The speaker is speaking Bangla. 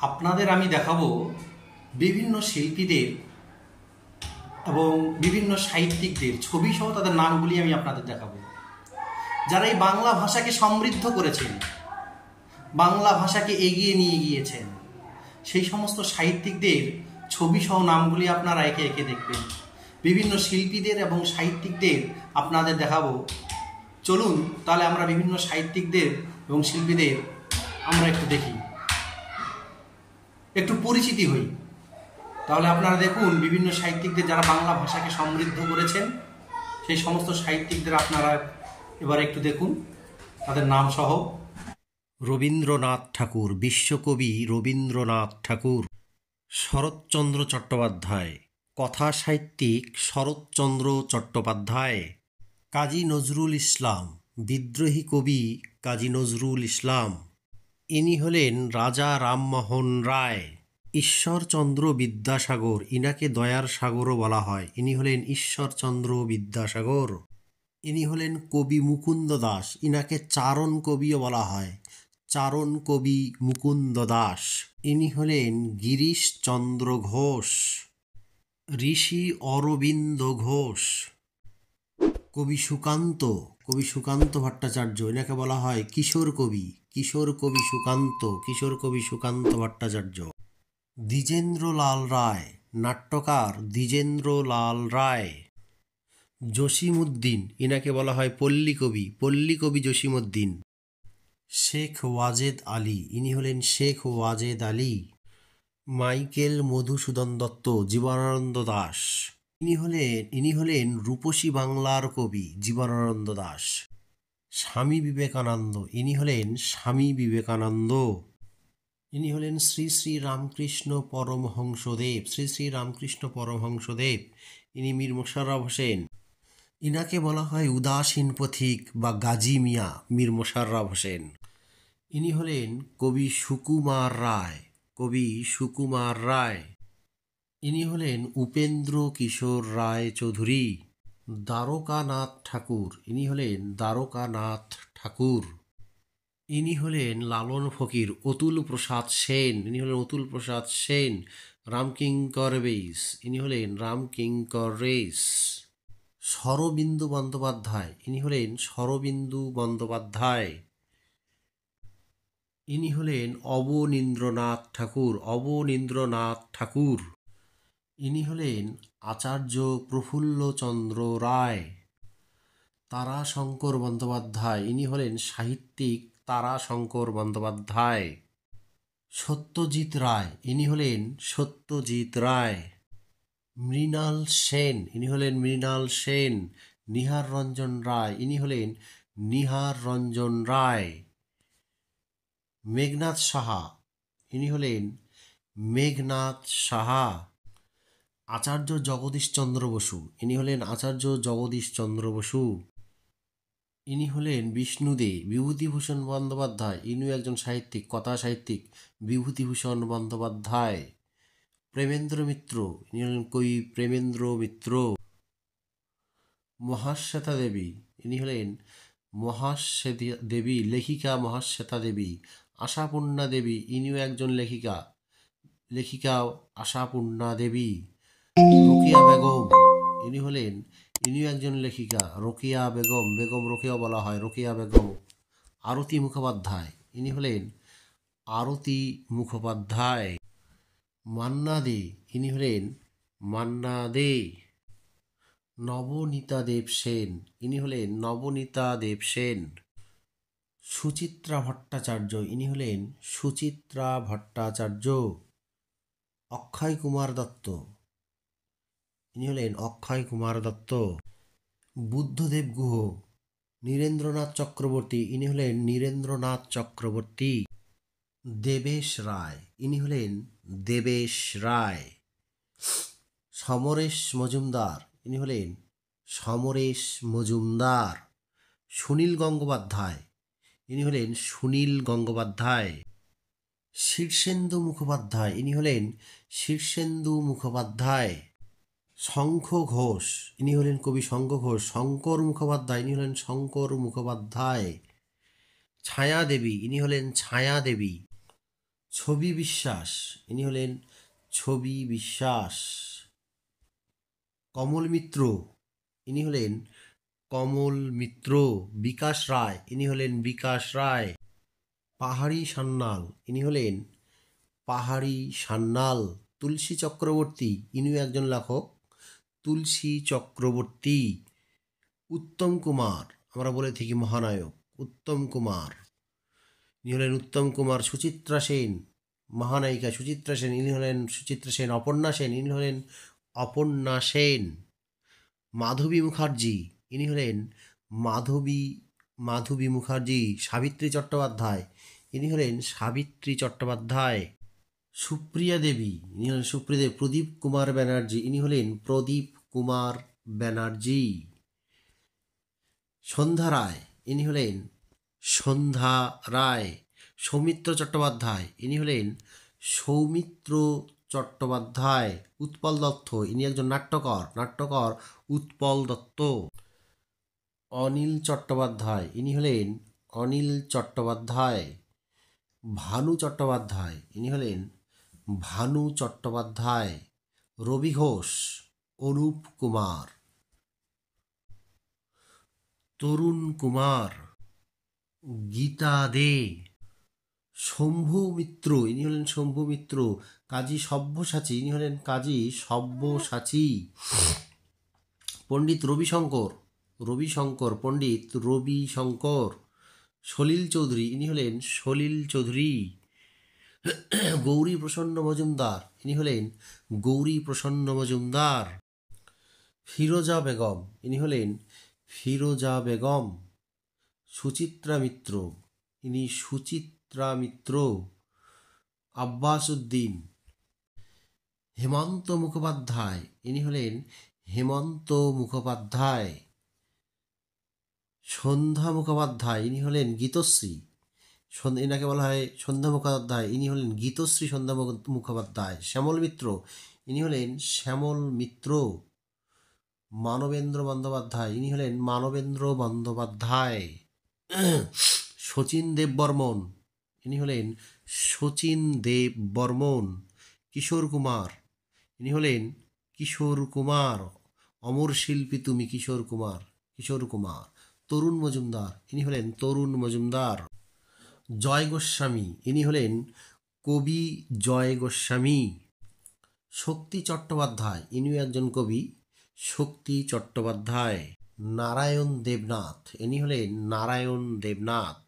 আপনাদের আমি দেখাবো বিভিন্ন শিল্পীদের এবং বিভিন্ন সাহিত্যিকদের ছবি সহ তাদের নামগুলি আমি আপনাদের দেখাবো, যারা এই বাংলা ভাষাকে সমৃদ্ধ করেছেন, বাংলা ভাষাকে এগিয়ে নিয়ে গিয়েছেন। সেই সমস্ত সাহিত্যিকদের ছবি সহ নামগুলি আপনারা একে একে দেখবেন। বিভিন্ন শিল্পীদের এবং সাহিত্যিকদের আপনাদের দেখাবো। চলুন তাহলে আমরা বিভিন্ন সাহিত্যিকদের এবং শিল্পীদের আমরা একটু দেখি, একটু পরিচিতি হই। তাহলে আপনারা দেখুন বিভিন্ন সাহিত্যিকদের যারা বাংলা ভাষাকে সমৃদ্ধ করেছেন, সেই সমস্ত সাহিত্যিকদের আপনারা এবার একটু দেখুন তাদের নাম সহ। রবীন্দ্রনাথ ঠাকুর, বিশ্বকবি রবীন্দ্রনাথ ঠাকুর। শরৎচন্দ্র চট্টোপাধ্যায়, কথা সাহিত্যিক শরৎচন্দ্র চট্টোপাধ্যায়। কাজী নজরুল ইসলাম, বিদ্রোহী কবি কাজী নজরুল ইসলাম। ইনি হলেন রাজা রামমোহন রায়। ঈশ্বরচন্দ্র বিদ্যাসাগর, ইনাকে দয়ার সাগরও বলা হয়। ইনি হলেন ঈশ্বরচন্দ্র বিদ্যাসাগর। ইনি হলেন কবি মুকুন্দ দাস, ইনাকে চারণ কবিও বলা হয়, চারণ কবি মুকুন্দ দাস। ইনি হলেন গিরিশচন্দ্র ঘোষ। ঋষি অরবিন্দ ঘোষ। কবি সুকান্ত, কবি সুকান্ত ভট্টাচার্য, এনাকে বলা হয় কিশোর কবি, কিশোর কবি সুকান্ত, কিশোর কবি সুকান্ত ভট্টাচার্য। দ্বিজেন্দ্রলাল রায়, নাট্যকার দ্বিজেন্দ্রলাল রায়। জসিমউদ্দিন, ইনাকে বলা হয় পল্লী কবি, পল্লী কবি জসিমউদ্দিন। শেখ ওয়াজেদ আলী, ইনি হলেন শেখ ওয়াজেদ আলী। মাইকেল মধুসূদন দত্ত, জীবনানন্দ দাশ। ইনি হলেন রূপসী বাংলার কবি জীবনানন্দ দাশ। স্বামী বিবেকানন্দ, ইনি হলেন স্বামী বিবেকানন্দ। ইনি হলেন শ্রী শ্রী রামকৃষ্ণ পরমহংসদেব, শ্রী শ্রী রামকৃষ্ণ পরমহংসদেব। ইনি মীর মোশাররফ হোসেন, ইনাকে বলা হয় উদাসীন পথিক বা গাজী মিয়া মীর মোশাররফ হোসেন। ইনি হলেন কবি সুকুমার রায়, কবি সুকুমার রায়। ইনি হলেন উপেন্দ্র কিশোর রায় চৌধুরী। দ্বারকানাথ ঠাকুর, ইনি হলেন দ্বারকানাথ ঠাকুর। ইনি হলেন লালন ফকির। অতুল প্রসাদ সেন, ইনি হলেন অতুল প্রসাদ সেন। রামকিঙ্কর বেইস, ইনি হলেন রামকিঙ্কর রেইস। শরদিন্দু বন্দ্যোপাধ্যায়, ইনি হলেন শরদিন্দু বন্দ্যোপাধ্যায়। ইনি হলেন অবনীন্দ্রনাথ ঠাকুর, অবনীন্দ্রনাথ ঠাকুর। ইনি হলেন আচার্য প্রফুল্লচন্দ্র রায়। তারাশঙ্কর বন্দ্যোপাধ্যায়, ইনি হলেন সাহিত্যিক তারাশঙ্কর বন্দ্যোপাধ্যায়। সত্যজিৎ রায়, ইনি হলেন সত্যজিৎ রায়। মৃণাল সেন, ইনি হলেন মৃণাল সেন। নিহার রঞ্জন রায়, ইনি হলেন নিহার রঞ্জন রায়। মেঘনাদ সাহা, ইনি হলেন মেঘনাদ সাহা। আচার্য জগদীশচন্দ্র বসু, ইনি হলেন আচার্য জগদীশচন্দ্র বসু। ইনি হলেন বিষ্ণুদে। বিভূতিভূষণ বন্দ্যোপাধ্যায়, ইনিও একজন সাহিত্যিক, কথা সাহিত্যিক বিভূতিভূষণ বন্দ্যোপাধ্যায়। প্রেমেন্দ্র মিত্র, ইনি হলেন কবি প্রেমেন্দ্র মিত্র। মহাশ্বেতা দেবী, ইনি হলেন মহাশ্বেতা দেবী, লেখিকা মহাশ্বেতা দেবী। আশাপূর্ণা দেবী, ইনিও একজন লেখিকা, লেখিকা আশাপূর্ণা দেবী। রোকেয়া বেগম, ইনিও একজন লেখিকা, রোকেয়া বেগম, বেগম রোকেয়া বলা হয়, রোকেয়া বেগম। আরতি মুখোপাধ্যায়, ইনি হলেন আরতি মুখোপাধ্যায়। মান্না দে, ইনি হলেন মান্না দে। নবনীতা দেব সেন, ইনি হলেন নবনীতা দেব সেন। সুচিত্রা ভট্টাচার্য, ইনি হলেন সুচিত্রা ভট্টাচার্য। অক্ষয় কুমার দত্ত, ইনি হলেন অক্ষয় কুমার দত্ত। বুদ্ধদেব গুহ। নীরেন্দ্রনাথ চক্রবর্তী, ইনি হলেন নীরেন্দ্রনাথ চক্রবর্তী। দেবেশ রায়, ইনি হলেন দেবেশ রায়। সমরেশ মজুমদার, ইনি হলেন সমরেশ মজুমদার। সুনীল গঙ্গোপাধ্যায়, ইনি হলেন সুনীল গঙ্গোপাধ্যায়। শীর্ষেন্দু মুখোপাধ্যায়, ইনি হলেন শীর্ষেন্দু মুখোপাধ্যায়। শঙ্খ ঘোষ, ইনি হলেন কবি শঙ্খ ঘোষ। শঙ্কর মুখোপাধ্যায়, ইনি হলেন শঙ্কর মুখোপাধ্যায়। ছায়া দেবী, ইনি হলেন ছায়া দেবী। ছবি বিশ্বাস, ইনি হলেন ছবি বিশ্বাস। কমল মিত্র, ইনি হলেন কমল মিত্র। বিকাশ রায়, ইনি হলেন বিকাশ রায়। পাহাড়ি সান্যাল, ইনি হলেন পাহাড়ি সান্যাল। তুলসী চক্রবর্তী, ইনিও একজন লেখক, তুলসী চক্রবর্তী। উত্তম কুমার, আমরা বলে থাকি মহানায়ক, উত্তম কুমার, ইনি হলেন উত্তম কুমার। সুচিত্রা সেন, মহানায়িকা সুচিত্রা সেন, ইনি হলেন সুচিত্রা সেন। অপর্ণা সেন, ইনি হলেন অপর্ণা সেন। মাধবী মুখার্জি, ইনি হলেন মাধবী মাধবী মুখার্জি। সাবিত্রী চট্টোপাধ্যায়, ইনি হলেন সাবিত্রী চট্টোপাধ্যায়। সুপ্রিয়া দেবী, ইনি হলেন সুপ্রিয়া দেবী। প্রদীপ কুমার ব্যানার্জি, ইনি হলেন প্রদীপ কুমার ব্যানার্জি। সন্ধ্যা রায়, ইনি হলেন সন্ধ্যা রায়। সৌমিত্র চট্টোপাধ্যায়, ইনি হলেন সৌমিত্র চট্টোপাধ্যায়। উৎপল দত্ত, ইনি একজন নাট্যকার উৎপল দত্ত। অনিল চট্টোপাধ্যায়, ইনি হলেন অনিল চট্টোপাধ্যায়। ভানু চট্টোপাধ্যায়, ইনি হলেন ভানু চট্টোপাধ্যায়। রবি ঘোষ, অনুপ কুমার। তরুণ কুমার, গীতা দে। শম্ভু মিত্র, ইনি হলেন শম্ভু মিত্র। কাজী সব্যসাচী, ইনি হলেন কাজী সব্যসাচী। পণ্ডিত রবিশঙ্কর পণ্ডিত রবিশঙ্কর। সলিল চৌধুরী, ইনি হলেন সলিল চৌধুরী। গৌরী প্রসন্ন মজুমদার, ইনি হলেন গৌরী প্রসন্ন মজুমদার। ফিরোজা বেগম, ইনি হলেন ফিরোজা বেগম। সুচিত্রা মিত্র, ইনি সুচিত্রা মিত্র। আব্বাস উদ্দিন। হেমন্ত মুখোপাধ্যায়, ইনি হলেন হেমন্ত মুখোপাধ্যায়। সন্ধ্যা মুখোপাধ্যায়, ইনি হলেন গীতশ্রী। এনাকে বলা হয় সন্ধ্যা মুখোপাধ্যায়, ইনি হলেন গীতশ্রী সন্ধ্যা মুখোপাধ্যায়। শ্যামল মিত্র, ইনি হলেন শ্যামল মিত্র। মানবেন্দ্র বন্দ্যোপাধ্যায়, ইনি হলেন মানবেন্দ্র বন্দ্যোপাধ্যায়। শচীন দেববর্মন, ইনি হলেন শচীন দেববর্মন। কিশোর কুমার, ইনি হলেন কিশোর কুমার। অমর শিল্পী তুমি কিশোর কুমার। তরুণ মজুমদার, ইনি হলেন তরুণ মজুমদার। জয় গোস্বামী, ইনি হলেন কবি জয় গোস্বামী। শক্তি চট্টোপাধ্যায়, ইনিও একজন কবি, শক্তি চট্টোপাধ্যায়। নারায়ণ দেবনাথ, ইনি হলেন নারায়ণ দেবনাথ।